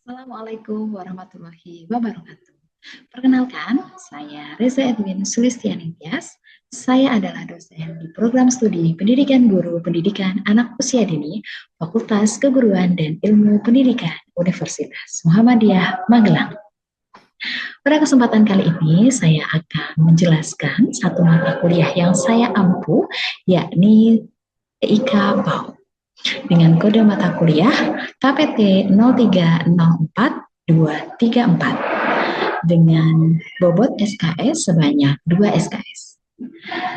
Assalamualaikum warahmatullahi wabarakatuh. Perkenalkan, saya Reza Edwin Sulistiani Tias. Saya adalah dosen di program studi Pendidikan Guru Pendidikan Anak Usia Dini, Fakultas Keguruan dan Ilmu Pendidikan Universitas Muhammadiyah Magelang. Pada kesempatan kali ini, saya akan menjelaskan satu mata kuliah yang saya ampu, yakni TIK PAUD dengan kode mata kuliah KPT 0304234 dengan bobot SKS sebanyak 2 SKS.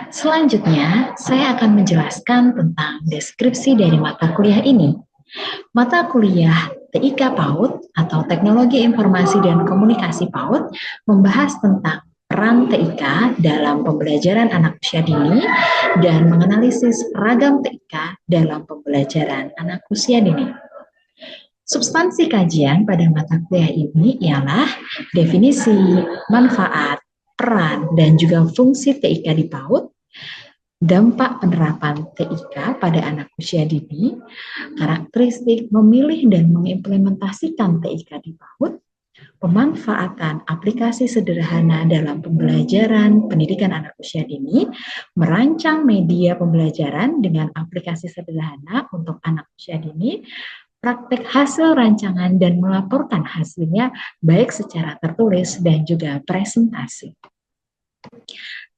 Selanjutnya, saya akan menjelaskan tentang deskripsi dari mata kuliah ini. Mata kuliah TIK PAUD atau Teknologi Informasi dan Komunikasi PAUD membahas tentang peran TIK dalam pembelajaran anak usia dini dan menganalisis ragam TIK dalam pembelajaran anak usia dini. Substansi kajian pada mata kuliah ini ialah definisi, manfaat, peran, dan juga fungsi TIK di PAUD, dampak penerapan TIK pada anak usia dini, karakteristik memilih dan mengimplementasikan TIK di PAUD, pemanfaatan aplikasi sederhana dalam pembelajaran pendidikan anak usia dini, merancang media pembelajaran dengan aplikasi sederhana untuk anak usia dini, praktek hasil rancangan dan melaporkan hasilnya baik secara tertulis dan juga presentasi.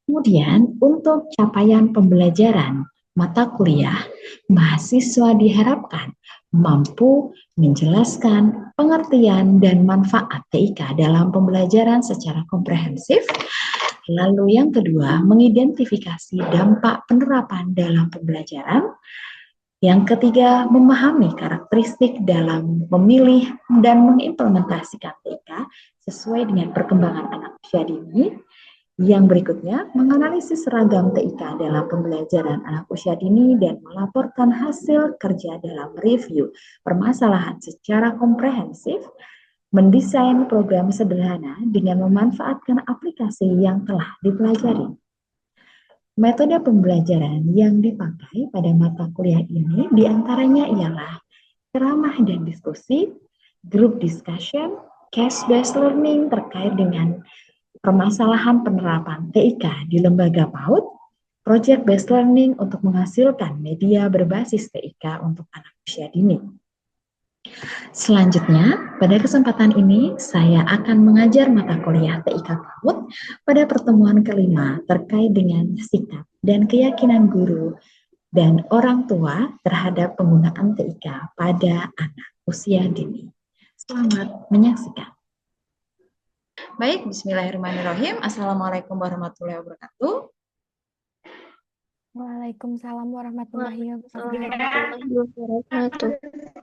Kemudian untuk capaian pembelajaran mata kuliah, mahasiswa diharapkan mampu menjelaskan pengertian dan manfaat TIK dalam pembelajaran secara komprehensif. Lalu yang kedua, mengidentifikasi dampak penerapan dalam pembelajaran. Yang ketiga, memahami karakteristik dalam memilih dan mengimplementasikan TIK sesuai dengan perkembangan anak usia dini. Yang berikutnya, menganalisis ragam TIK dalam pembelajaran anak usia dini dan melaporkan hasil kerja dalam review permasalahan secara komprehensif, mendesain program sederhana dengan memanfaatkan aplikasi yang telah dipelajari. Metode pembelajaran yang dipakai pada mata kuliah ini diantaranya ialah ceramah dan diskusi, group discussion, case-based learning terkait dengan permasalahan penerapan TIK di lembaga PAUD, project-based learning untuk menghasilkan media berbasis TIK untuk anak usia dini. Selanjutnya, pada kesempatan ini saya akan mengajar mata kuliah TIK PAUD pada pertemuan kelima terkait dengan sikap dan keyakinan guru dan orang tua terhadap penggunaan TIK pada anak usia dini. Selamat menyaksikan. Baik, bismillahirrahmanirrahim. Assalamualaikum warahmatullahi wabarakatuh. Waalaikumsalam warahmatullahi wabarakatuh.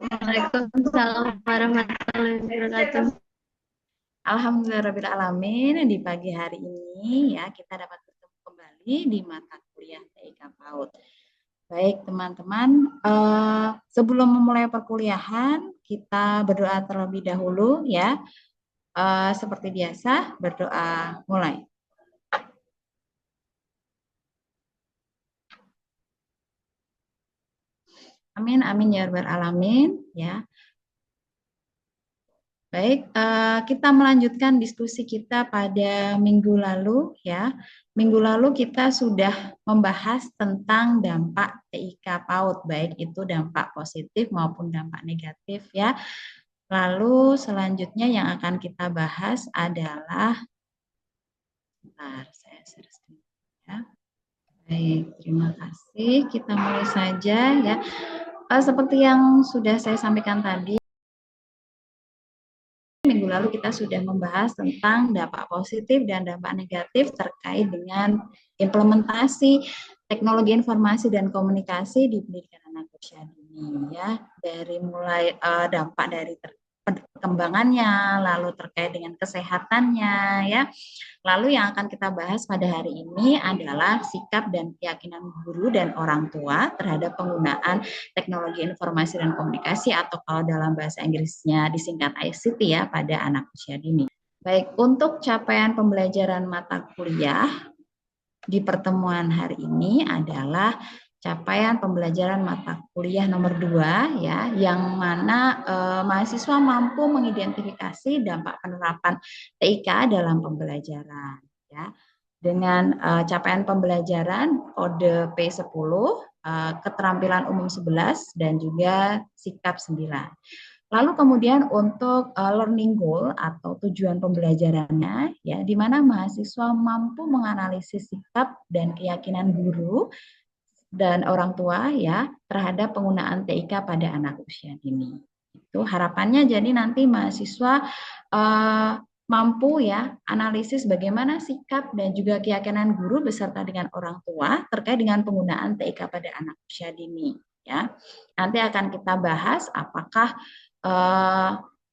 Waalaikumsalam warahmatullahi wabarakatuh. Alhamdulillahirrahmanirrahim, di pagi hari ini ya kita dapat bertemu kembali di mata kuliah TIK PAUD. Baik teman-teman, sebelum memulai perkuliahan kita berdoa terlebih dahulu ya. Seperti biasa berdoa mulai. Amin, amin ya rabbal alamin ya. Baik, kita melanjutkan diskusi kita pada minggu lalu ya. Minggu lalu kita sudah membahas tentang dampak TIK PAUD, baik itu dampak positif maupun dampak negatif ya. Lalu selanjutnya yang akan kita bahas adalah, bentar, saya share screen ya. Baik, terima kasih. Kita mulai saja ya. Seperti yang sudah saya sampaikan tadi, minggu lalu kita sudah membahas tentang dampak positif dan dampak negatif terkait dengan implementasi teknologi informasi dan komunikasi di pendidikan anak usia dini ya. Dari mulai dampak dari perkembangannya, lalu terkait dengan kesehatannya ya. Lalu yang akan kita bahas pada hari ini adalah sikap dan keyakinan guru dan orang tua terhadap penggunaan teknologi informasi dan komunikasi atau kalau dalam bahasa Inggrisnya disingkat ICT ya pada anak usia dini. Baik, untuk capaian pembelajaran mata kuliah di pertemuan hari ini adalah capaian pembelajaran mata kuliah nomor 2 ya, yang mana mahasiswa mampu mengidentifikasi dampak penerapan TIK dalam pembelajaran ya. Dengan capaian pembelajaran kode P10, keterampilan umum 11 dan juga sikap 9. Lalu kemudian untuk learning goal atau tujuan pembelajarannya ya, di mana mahasiswa mampu menganalisis sikap dan keyakinan guru dan orang tua ya terhadap penggunaan TIK pada anak usia dini. Itu harapannya jadi nanti mahasiswa mampu ya analisis bagaimana sikap dan juga keyakinan guru beserta dengan orang tua terkait dengan penggunaan TIK pada anak usia dini ya. Nanti akan kita bahas apakah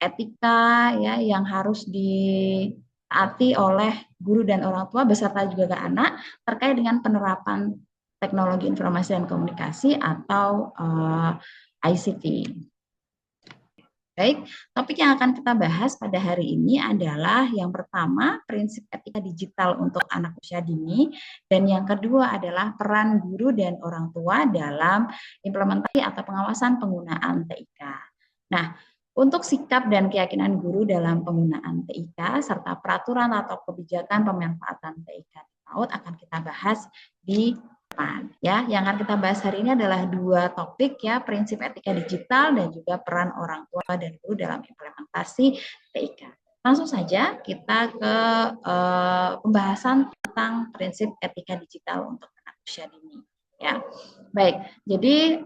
etika ya yang harus ditaati oleh guru dan orang tua beserta juga ke anak terkait dengan penerapan teknologi informasi dan komunikasi atau ICT. Baik, topik yang akan kita bahas pada hari ini adalah yang pertama, prinsip etika digital untuk anak usia dini, dan yang kedua adalah peran guru dan orang tua dalam implementasi atau pengawasan penggunaan TIK. Nah, untuk sikap dan keyakinan guru dalam penggunaan TIK serta peraturan atau kebijakan pemanfaatan TIK di PAUD akan kita bahas di depan. Ya, yang akan kita bahas hari ini adalah dua topik ya, prinsip etika digital dan juga peran orang tua dan guru dalam implementasi TIK. Langsung saja kita ke pembahasan tentang prinsip etika digital untuk anak usia dini. Ya, baik. Jadi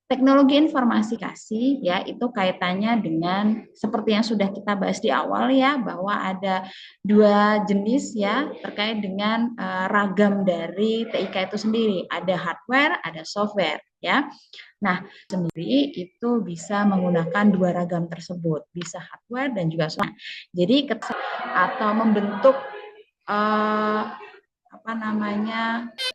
teknologi informasi kasih ya itu kaitannya dengan seperti yang sudah kita bahas di awal ya, bahwa ada dua jenis ya terkait dengan ragam dari TIK itu sendiri. Ada hardware, ada software ya. Nah, sendiri itu bisa menggunakan dua ragam tersebut, bisa hardware dan juga software. Jadi atau membentuk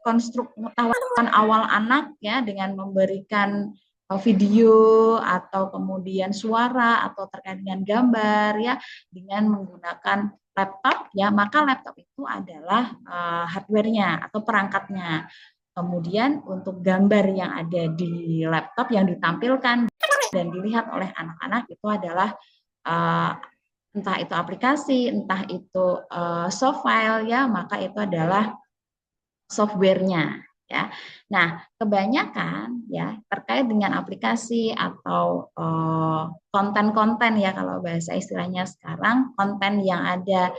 konstruk pengetahuan awal anak ya dengan memberikan video atau kemudian suara atau terkait dengan gambar ya dengan menggunakan laptop ya, maka laptop itu adalah hardware-nya atau perangkatnya. Kemudian untuk gambar yang ada di laptop yang ditampilkan dan dilihat oleh anak-anak itu adalah entah itu aplikasi, entah itu soft file ya, maka itu adalah software-nya ya. Nah, kebanyakan ya terkait dengan aplikasi atau konten-konten ya kalau bahasa istilahnya sekarang, konten yang ada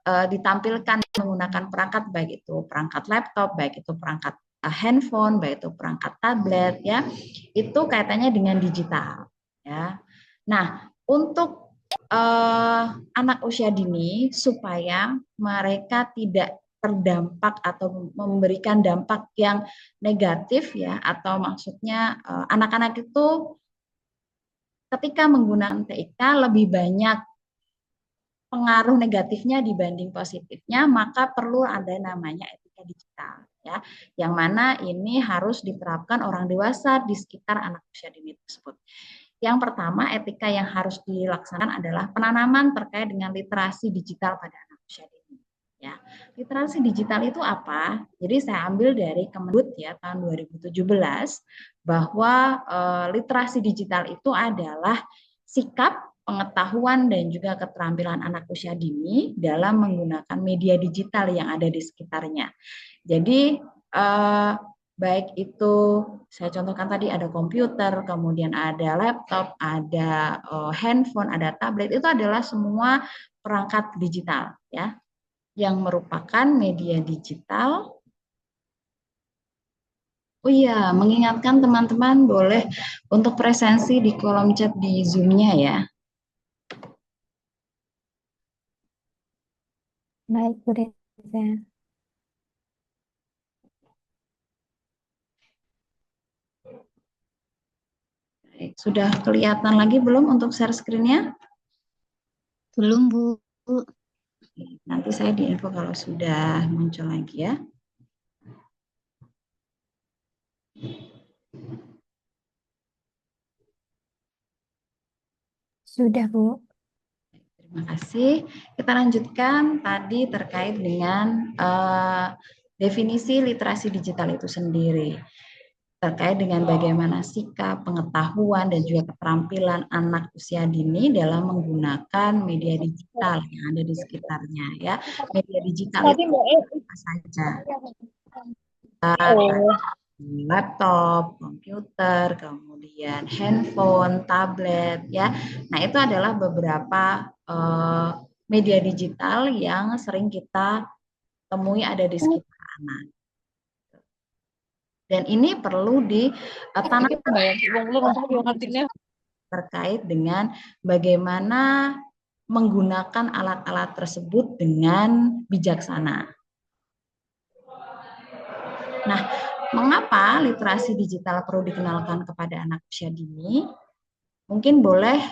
ditampilkan menggunakan perangkat baik itu perangkat laptop, baik itu perangkat handphone, baik itu perangkat tablet ya. Itu kaitannya dengan digital ya. Nah, untuk anak usia dini supaya mereka tidak terdampak atau memberikan dampak yang negatif ya, atau maksudnya anak-anak itu ketika menggunakan TIK lebih banyak pengaruh negatifnya dibanding positifnya, maka perlu ada namanya etika digital ya, yang mana ini harus diterapkan orang dewasa di sekitar anak usia dini tersebut. Yang pertama, etika yang harus dilaksanakan adalah penanaman terkait dengan literasi digital pada anak usia dini. Ya, literasi digital itu apa? Jadi saya ambil dari Kemendut ya tahun 2017 bahwa literasi digital itu adalah sikap, pengetahuan dan juga keterampilan anak usia dini dalam menggunakan media digital yang ada di sekitarnya. Jadi baik itu saya contohkan tadi ada komputer, kemudian ada laptop, ada handphone, ada tablet, itu adalah semua perangkat digital ya yang merupakan media digital. Oh iya, mengingatkan teman-teman boleh untuk presensi di kolom chat di Zoom-nya ya. Baik, Bu Reza. Sudah kelihatan lagi belum untuk share screen-nya? Belum, Bu. Nanti saya diinfo kalau sudah muncul lagi ya. Sudah, Bu. Terima kasih. Kita lanjutkan tadi terkait dengan definisi literasi digital itu sendiri terkait dengan bagaimana sikap, pengetahuan, dan juga keterampilan anak usia dini dalam menggunakan media digital yang ada di sekitarnya ya. Media digital Tadi itu Mbak apa saja? Oh, Laptop, komputer, kemudian handphone, tablet ya. Nah, itu adalah beberapa media digital yang sering kita temui ada di sekitar anak. Dan ini perlu ditanamkan terkait dengan bagaimana menggunakan alat-alat tersebut dengan bijaksana. Nah, mengapa literasi digital perlu dikenalkan kepada anak usia dini? Mungkin boleh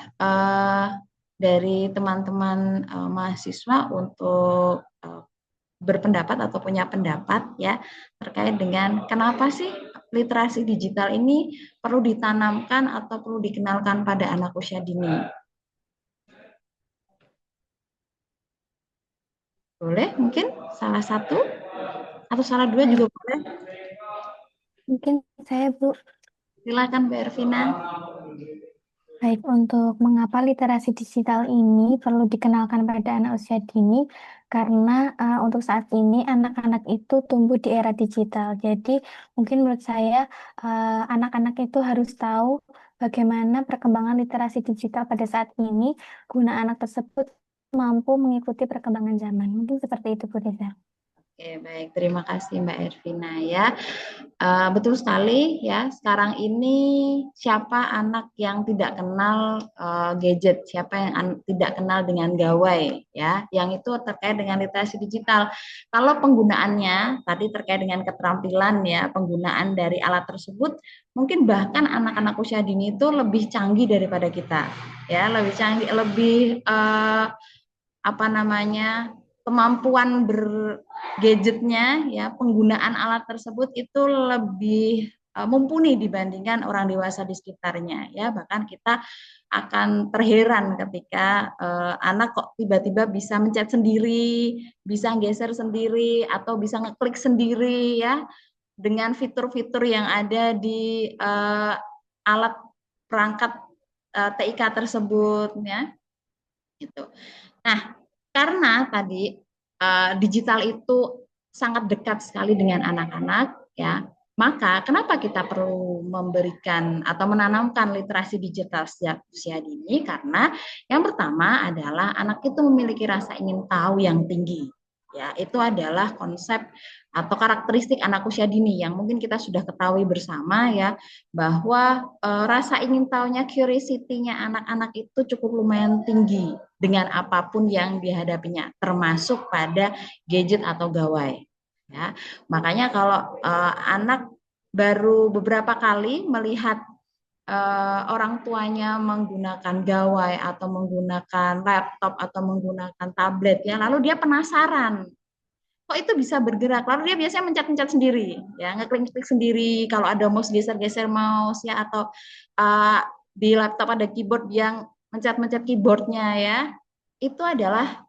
dari teman-teman mahasiswa untuk berpendapat atau punya pendapat ya terkait dengan kenapa sih literasi digital ini perlu ditanamkan atau perlu dikenalkan pada anak usia dini. Boleh mungkin salah satu atau salah dua juga boleh. mungkin saya Bu. Silakan Mbak Ervina. Baik, untuk mengapa literasi digital ini perlu dikenalkan pada anak usia dini, karena untuk saat ini anak-anak itu tumbuh di era digital. Jadi mungkin menurut saya anak-anak itu harus tahu bagaimana perkembangan literasi digital pada saat ini, guna anak tersebut mampu mengikuti perkembangan zaman. Mungkin seperti itu, Bu Reza. Oke, baik. Terima kasih Mbak Ervina ya. Betul sekali ya. Sekarang ini siapa anak yang tidak kenal gadget, siapa yang tidak kenal dengan gawai ya. Yang itu terkait dengan literasi digital. Kalau penggunaannya tadi terkait dengan keterampilan ya, penggunaan dari alat tersebut, mungkin bahkan anak-anak usia dini itu lebih canggih daripada kita. Ya, lebih canggih, lebih apa namanya? Kemampuan bergadgetnya ya penggunaan alat tersebut itu lebih mumpuni dibandingkan orang dewasa di sekitarnya ya, bahkan kita akan terheran ketika anak kok tiba-tiba bisa mencet sendiri, bisa geser sendiri atau bisa ngeklik sendiri ya dengan fitur-fitur yang ada di alat perangkat TIK tersebut ya gitu. Nah, karena tadi digital itu sangat dekat sekali dengan anak-anak, ya, maka kenapa kita perlu memberikan atau menanamkan literasi digital sejak usia dini? Karena yang pertama adalah anak itu memiliki rasa ingin tahu yang tinggi. Ya, itu adalah konsep atau karakteristik anak usia dini yang mungkin kita sudah ketahui bersama ya, bahwa rasa ingin tahunya, curiosity-nya anak-anak itu cukup lumayan tinggi dengan apapun yang dihadapinya, termasuk pada gadget atau gawai. Ya, makanya kalau anak baru beberapa kali melihat orang tuanya menggunakan gawai atau menggunakan laptop atau menggunakan tablet, ya, lalu dia penasaran kok itu bisa bergerak, lalu dia biasanya mencet-mencet sendiri ya, ngeklik-ngeklik sendiri kalau ada mouse, geser-geser mouse ya, atau di laptop ada keyboard yang mencet-mencet keyboardnya ya, itu adalah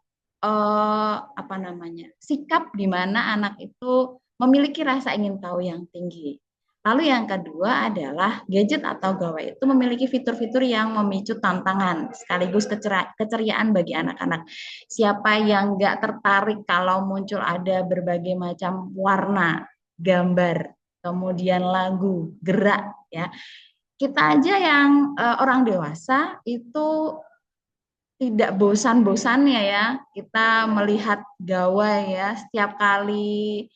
apa namanya, sikap di mana anak itu memiliki rasa ingin tahu yang tinggi. Lalu yang kedua adalah gadget atau gawai itu memiliki fitur-fitur yang memicu tantangan sekaligus keceriaan bagi anak-anak. Siapa yang nggak tertarik kalau muncul ada berbagai macam warna, gambar, kemudian lagu, gerak ya. Kita aja yang orang dewasa itu tidak bosan-bosannya ya kita melihat gawai ya, setiap kali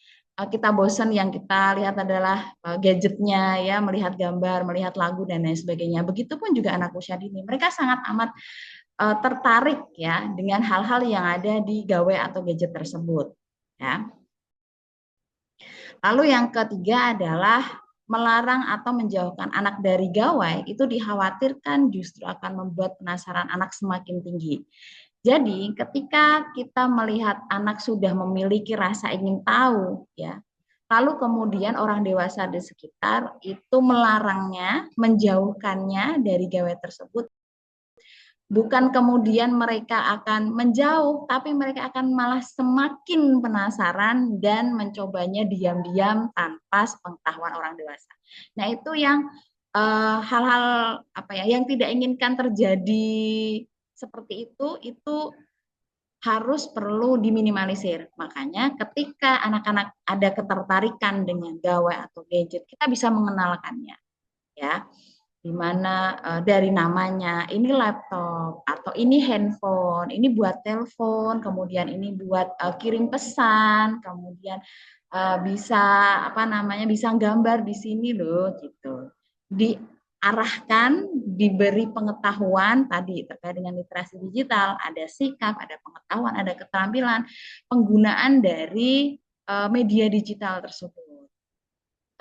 kita bosan yang kita lihat adalah gadgetnya ya, melihat gambar, melihat lagu dan lain sebagainya. Begitupun juga anak usia dini, mereka sangat amat tertarik ya dengan hal-hal yang ada di gawai atau gadget tersebut ya. Lalu yang ketiga adalah melarang atau menjauhkan anak dari gawai itu dikhawatirkan justru akan membuat penasaran anak semakin tinggi. Jadi ketika kita melihat anak sudah memiliki rasa ingin tahu ya, lalu kemudian orang dewasa di sekitar itu melarangnya, menjauhkannya dari gawai tersebut, bukan kemudian mereka akan menjauh, tapi mereka akan malah semakin penasaran dan mencobanya diam-diam tanpa pengetahuan orang dewasa. Nah, itu yang hal-hal apa ya yang tidak inginkan terjadi seperti itu harus perlu diminimalisir. Makanya ketika anak-anak ada ketertarikan dengan gawai atau gadget, kita bisa mengenalkannya, ya. Di mana dari namanya, ini laptop atau ini handphone, ini buat telepon, kemudian ini buat kirim pesan, kemudian bisa apa namanya bisa gambar di sini loh gitu. Diarahkan, diberi pengetahuan tadi terkait dengan literasi digital, ada sikap, ada pengetahuan, ada keterampilan penggunaan dari media digital tersebut.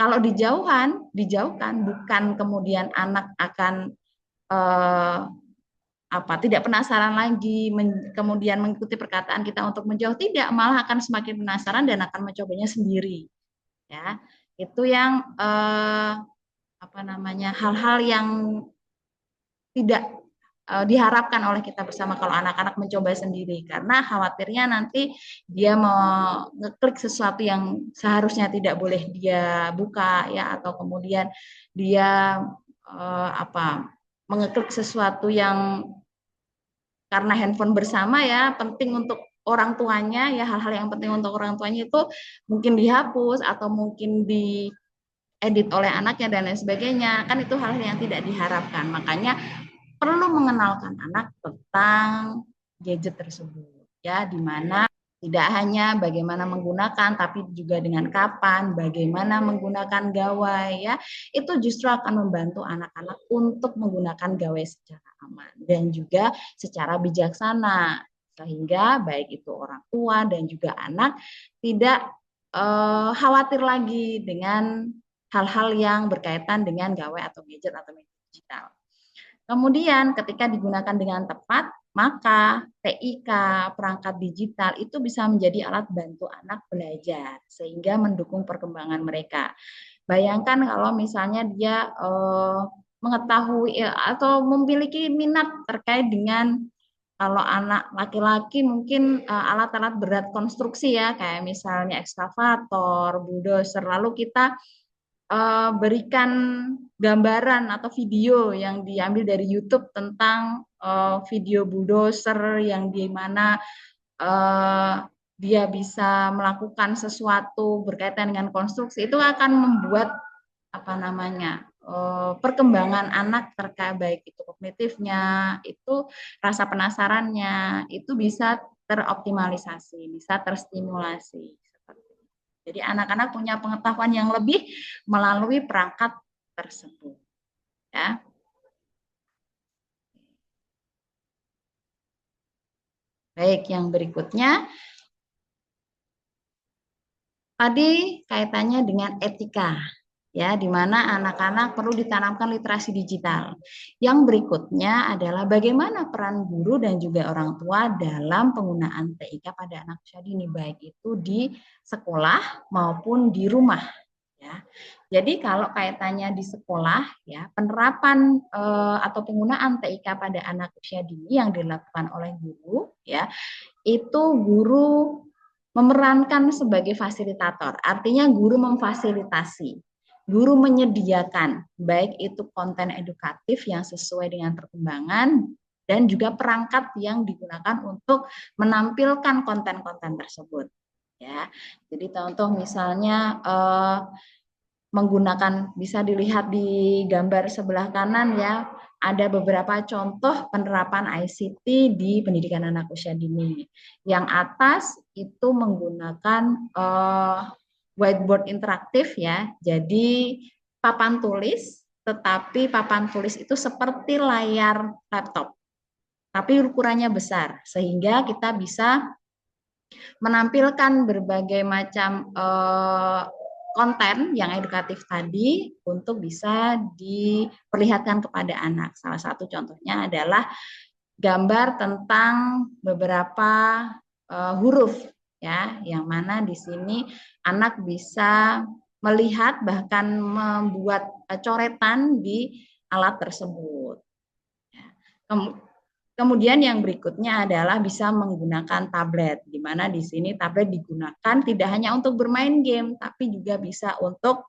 Kalau dijauhkan bukan kemudian anak akan tidak penasaran lagi, kemudian mengikuti perkataan kita untuk menjauh, tidak, malah akan semakin penasaran dan akan mencobanya sendiri. Ya, itu yang hal-hal yang tidak diharapkan oleh kita bersama kalau anak-anak mencoba sendiri, karena khawatirnya nanti dia mau ngeklik sesuatu yang seharusnya tidak boleh dia buka, ya, atau kemudian dia mengeklik sesuatu yang karena handphone bersama, ya, penting untuk orang tuanya, ya, hal-hal yang penting untuk orang tuanya itu mungkin dihapus atau mungkin diedit oleh anaknya dan lain sebagainya, kan itu hal yang tidak diharapkan. Makanya perlu mengenalkan anak tentang gadget tersebut, ya, di mana tidak hanya bagaimana menggunakan, tapi juga dengan kapan, bagaimana menggunakan gawai, ya, itu justru akan membantu anak-anak untuk menggunakan gawai secara aman dan juga secara bijaksana, sehingga baik itu orang tua dan juga anak tidak khawatir lagi dengan hal-hal yang berkaitan dengan gawai atau gadget atau media digital. Kemudian ketika digunakan dengan tepat, maka TIK, perangkat digital, itu bisa menjadi alat bantu anak belajar, sehingga mendukung perkembangan mereka. Bayangkan kalau misalnya dia mengetahui atau memiliki minat terkait dengan, kalau anak laki-laki mungkin alat-alat berat konstruksi, ya, kayak misalnya ekskavator, bulldozer, lalu kita berikan gambaran atau video yang diambil dari YouTube tentang video bulldozer yang di mana dia bisa melakukan sesuatu berkaitan dengan konstruksi, itu akan membuat perkembangan anak terkait baik itu kognitifnya, itu rasa penasarannya itu bisa teroptimalisasi, bisa terstimulasi. Jadi anak-anak punya pengetahuan yang lebih melalui perangkat tersebut, ya. Baik, yang berikutnya tadi kaitannya dengan etika, ya, di mana anak-anak perlu ditanamkan literasi digital. Yang berikutnya adalah bagaimana peran guru dan juga orang tua dalam penggunaan TIK pada anak usia dini, baik itu di sekolah maupun di rumah, ya. Jadi kalau kaitannya di sekolah, ya, penerapan atau penggunaan TIK pada anak usia dini yang dilakukan oleh guru, ya, itu guru memerankan sebagai fasilitator, artinya guru memfasilitasi, guru menyediakan baik itu konten edukatif yang sesuai dengan perkembangan dan juga perangkat yang digunakan untuk menampilkan konten-konten tersebut, ya. Jadi contoh misalnya menggunakan, bisa dilihat di gambar sebelah kanan, ya, ada beberapa contoh penerapan ICT di pendidikan anak usia dini. Yang atas itu menggunakan whiteboard interaktif, ya. Jadi papan tulis, tetapi papan tulis itu seperti layar laptop, tapi ukurannya besar, sehingga kita bisa menampilkan berbagai macam konten yang edukatif tadi untuk bisa diperlihatkan kepada anak. Salah satu contohnya adalah gambar tentang beberapa huruf, ya, yang mana di sini anak bisa melihat bahkan membuat coretan di alat tersebut. Kemudian yang berikutnya adalah bisa menggunakan tablet, di mana di sini tablet digunakan tidak hanya untuk bermain game, tapi juga bisa untuk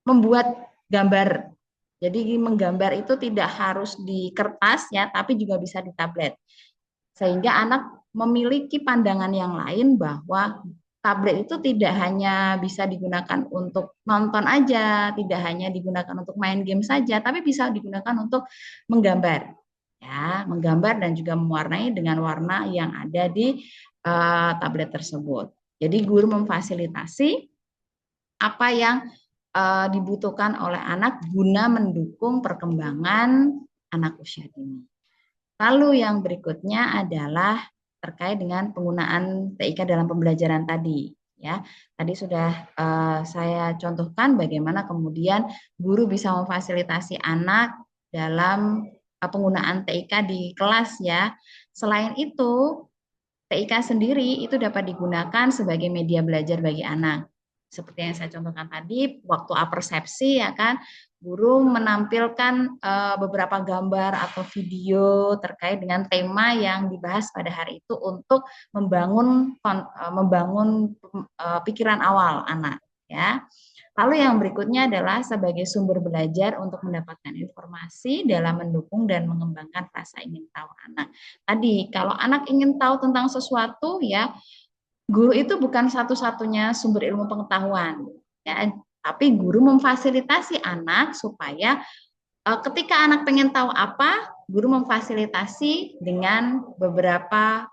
membuat gambar. Jadi menggambar itu tidak harus di kertas ya, tapi juga bisa di tablet. Sehingga anak memiliki pandangan yang lain bahwa tablet itu tidak hanya bisa digunakan untuk nonton aja, tidak hanya digunakan untuk main game saja, tapi bisa digunakan untuk menggambar. Ya, menggambar dan juga mewarnai dengan warna yang ada di tablet tersebut. Jadi guru memfasilitasi apa yang dibutuhkan oleh anak guna mendukung perkembangan anak usia dini. Lalu yang berikutnya adalah terkait dengan penggunaan TIK dalam pembelajaran tadi. Ya, tadi sudah saya contohkan bagaimana kemudian guru bisa memfasilitasi anak dalam penggunaan TIK di kelas ya. Selain itu, TIK sendiri itu dapat digunakan sebagai media belajar bagi anak. Seperti yang saya contohkan tadi, waktu apersepsi ya kan, guru menampilkan beberapa gambar atau video terkait dengan tema yang dibahas pada hari itu untuk membangun pikiran awal anak ya. Lalu yang berikutnya adalah sebagai sumber belajar untuk mendapatkan informasi dalam mendukung dan mengembangkan rasa ingin tahu anak. Tadi kalau anak ingin tahu tentang sesuatu ya, guru itu bukan satu-satunya sumber ilmu pengetahuan ya, tapi guru memfasilitasi anak supaya ketika anak pengen tahu apa, guru memfasilitasi dengan beberapa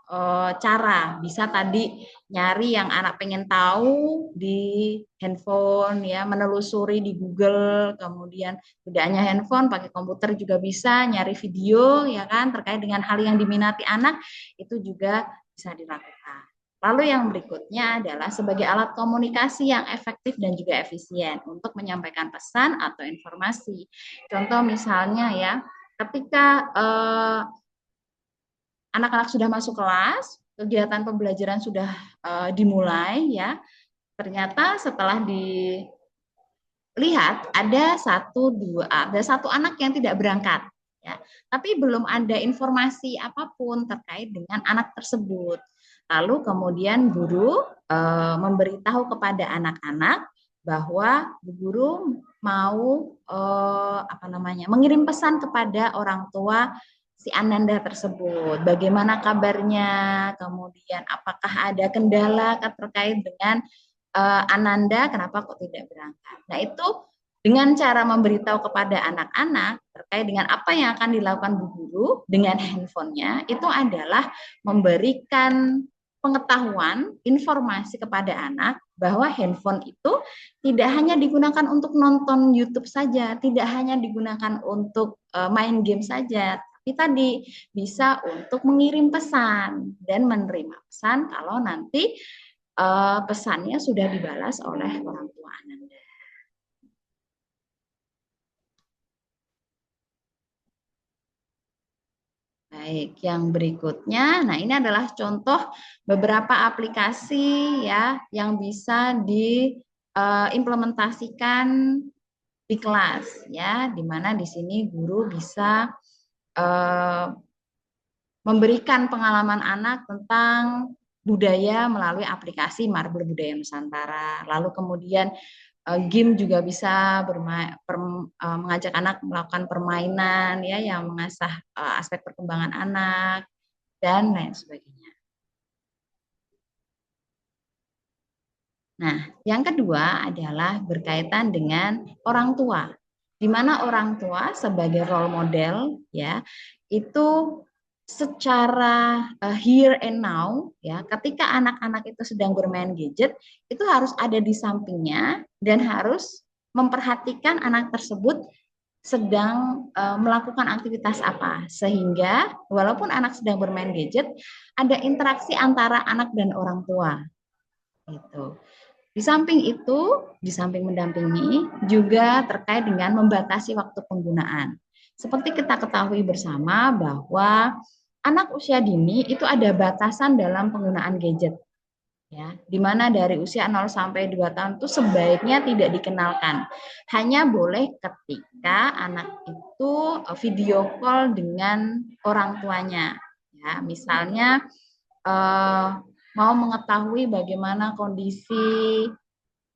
cara. Bisa tadi nyari yang anak pengen tahu di handphone, ya, menelusuri di Google, kemudian tidak hanya handphone, pakai komputer juga bisa, nyari video, ya kan, terkait dengan hal yang diminati anak, itu juga bisa dilakukan. Lalu yang berikutnya adalah sebagai alat komunikasi yang efektif dan juga efisien untuk menyampaikan pesan atau informasi. Contoh misalnya ya, ketika anak-anak sudah masuk kelas, kegiatan pembelajaran sudah dimulai ya, ternyata setelah dilihat ada satu anak yang tidak berangkat ya, tapi belum ada informasi apapun terkait dengan anak tersebut. Lalu kemudian guru memberitahu kepada anak-anak bahwa guru mau mengirim pesan kepada orang tua si Ananda tersebut. Bagaimana kabarnya? Kemudian apakah ada kendala terkait dengan Ananda? Kenapa kok tidak berangkat? Nah, itu dengan cara memberitahu kepada anak-anak terkait dengan apa yang akan dilakukan bu guru dengan handphonenya, itu adalah memberikan pengetahuan, informasi kepada anak bahwa handphone itu tidak hanya digunakan untuk nonton YouTube saja, tidak hanya digunakan untuk main game saja, tapi tadi bisa untuk mengirim pesan dan menerima pesan kalau nanti pesannya sudah dibalas oleh orang tua Ananda. Baik, yang berikutnya, nah ini adalah contoh beberapa aplikasi ya yang bisa diimplementasikan di kelas ya, di mana di sini guru bisa memberikan pengalaman anak tentang budaya melalui aplikasi Marble Budaya Nusantara. Lalu kemudian game juga bisa mengajak anak melakukan permainan ya yang mengasah aspek perkembangan anak dan lain sebagainya. Nah, yang kedua adalah berkaitan dengan orang tua, di mana orang tua sebagai role model ya itu secara here and now ya, ketika anak-anak itu sedang bermain gadget itu harus ada di sampingnya dan harus memperhatikan anak tersebut sedang melakukan aktivitas apa, sehingga walaupun anak sedang bermain gadget ada interaksi antara anak dan orang tua itu. Di samping itu, di samping mendampingi, juga terkait dengan membatasi waktu penggunaan. Seperti kita ketahui bersama bahwa anak usia dini itu ada batasan dalam penggunaan gadget. ya, di mana dari usia 0 sampai 2 tahun itu sebaiknya tidak dikenalkan. Hanya boleh ketika anak itu video call dengan orang tuanya. Ya, misalnya mau mengetahui bagaimana kondisi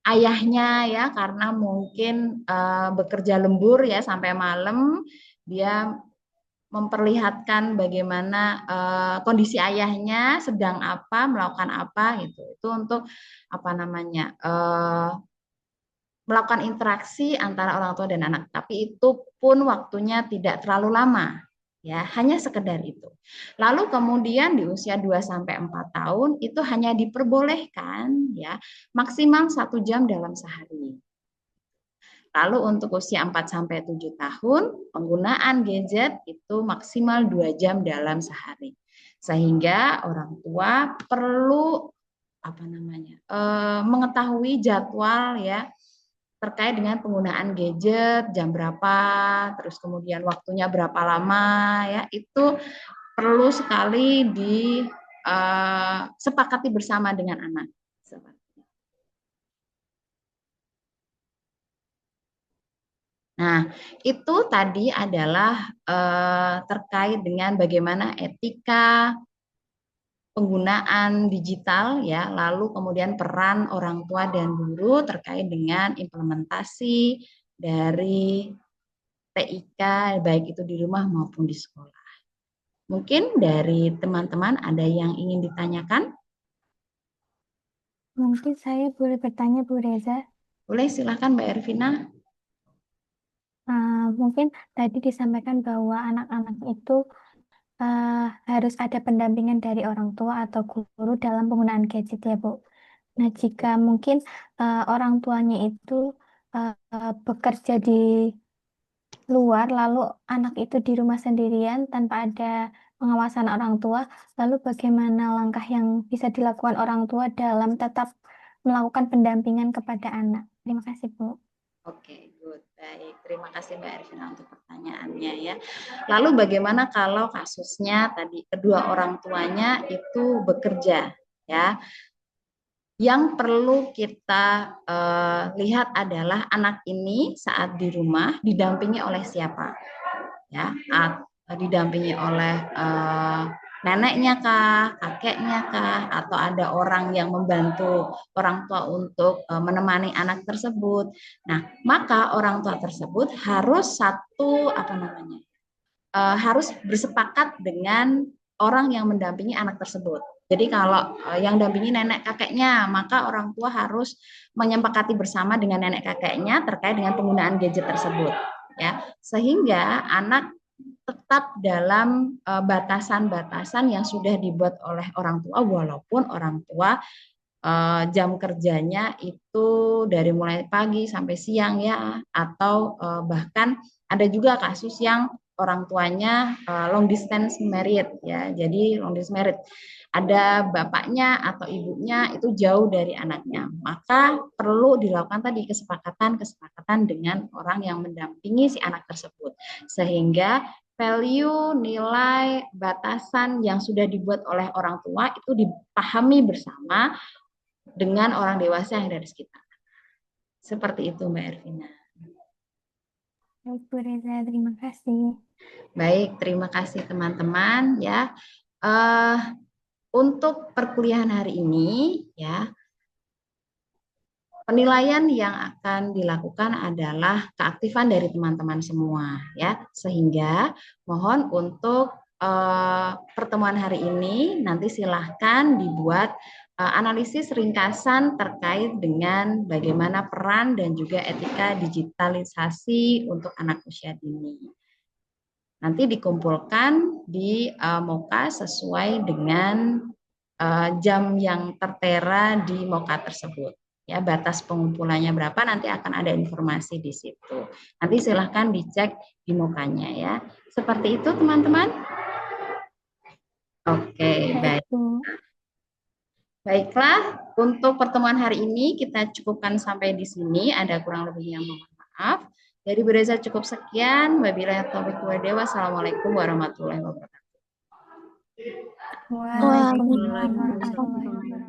ayahnya ya, karena mungkin bekerja lembur ya sampai malam, dia memperlihatkan bagaimana kondisi ayahnya sedang apa, melakukan apa gitu. Itu untuk apa namanya? Melakukan interaksi antara orang tua dan anak. Tapi itu pun waktunya tidak terlalu lama. Ya, hanya sekedar itu. Lalu kemudian di usia 2 sampai 4 tahun itu hanya diperbolehkan ya maksimal 1 jam dalam sehari. Lalu untuk usia 4 sampai 7 tahun, penggunaan gadget itu maksimal 2 jam dalam sehari. Sehingga orang tua perlu apa namanya? Mengetahui jadwal ya terkait dengan penggunaan gadget, jam berapa, terus kemudian waktunya berapa lama ya, itu perlu sekali disepakati bersama dengan anak. Nah, itu tadi adalah terkait dengan bagaimana etika penggunaan digital ya, lalu kemudian peran orang tua dan guru terkait dengan implementasi dari TIK baik itu di rumah maupun di sekolah. Mungkin dari teman-teman ada yang ingin ditanyakan? Mungkin saya boleh bertanya, Bu Reza. Boleh, silakan Mbak Ervina. Mungkin tadi disampaikan bahwa anak-anak itu harus ada pendampingan dari orang tua atau guru dalam penggunaan gadget ya, Bu. Nah, jika mungkin orang tuanya itu bekerja di luar, lalu anak itu di rumah sendirian tanpa ada pengawasan orang tua, lalu bagaimana langkah yang bisa dilakukan orang tua dalam tetap melakukan pendampingan kepada anak? Terima kasih, Bu. Oke, good. Baik. Terima kasih Mbak Ervina untuk pertanyaannya ya. Lalu bagaimana kalau kasusnya tadi kedua orang tuanya itu bekerja ya? Yang perlu kita lihat adalah anak ini saat di rumah didampingi oleh siapa? Ya, didampingi oleh neneknya kah, kakeknya kah, atau ada orang yang membantu orang tua untuk menemani anak tersebut. Nah, maka orang tua tersebut harus harus bersepakat dengan orang yang mendampingi anak tersebut. Jadi kalau yang dampingi nenek kakeknya, maka orang tua harus menyepakati bersama dengan nenek kakeknya terkait dengan penggunaan gadget tersebut, ya, sehingga anak tetap dalam batasan-batasan yang sudah dibuat oleh orang tua, walaupun orang tua jam kerjanya itu dari mulai pagi sampai siang ya, atau bahkan ada juga kasus yang orang tuanya long distance married ya. Jadi long distance married ada bapaknya atau ibunya itu jauh dari anaknya, maka perlu dilakukan tadi kesepakatan dengan orang yang mendampingi si anak tersebut, sehingga value, nilai, batasan yang sudah dibuat oleh orang tua itu dipahami bersama dengan orang dewasa yang ada di sekitar. Seperti itu Mbak Ervina. Baik, Bu Reza, terima kasih. Baik, terima kasih teman-teman ya. Untuk perkuliahan hari ini ya, penilaian yang akan dilakukan adalah keaktifan dari teman-teman semua ya, sehingga mohon untuk pertemuan hari ini nanti silahkan dibuat analisis ringkasan terkait dengan bagaimana peran dan juga etika digitalisasi untuk anak usia dini. Nanti dikumpulkan di MOKA sesuai dengan jam yang tertera di MOKA tersebut. Ya, batas pengumpulannya berapa nanti akan ada informasi di situ. Nanti silahkan dicek di MOKA-nya ya. Seperti itu teman-teman. Oke, baik. Baiklah, untuk pertemuan hari ini kita cukupkan sampai di sini. Ada kurang lebih yang mohon maaf. Dari Bu Reza cukup sekian. Wabillahi taufiq walhidayah. Wassalamualaikum warahmatullahi wabarakatuh. Waalaikumsalam warahmatullahi wabarakatuh.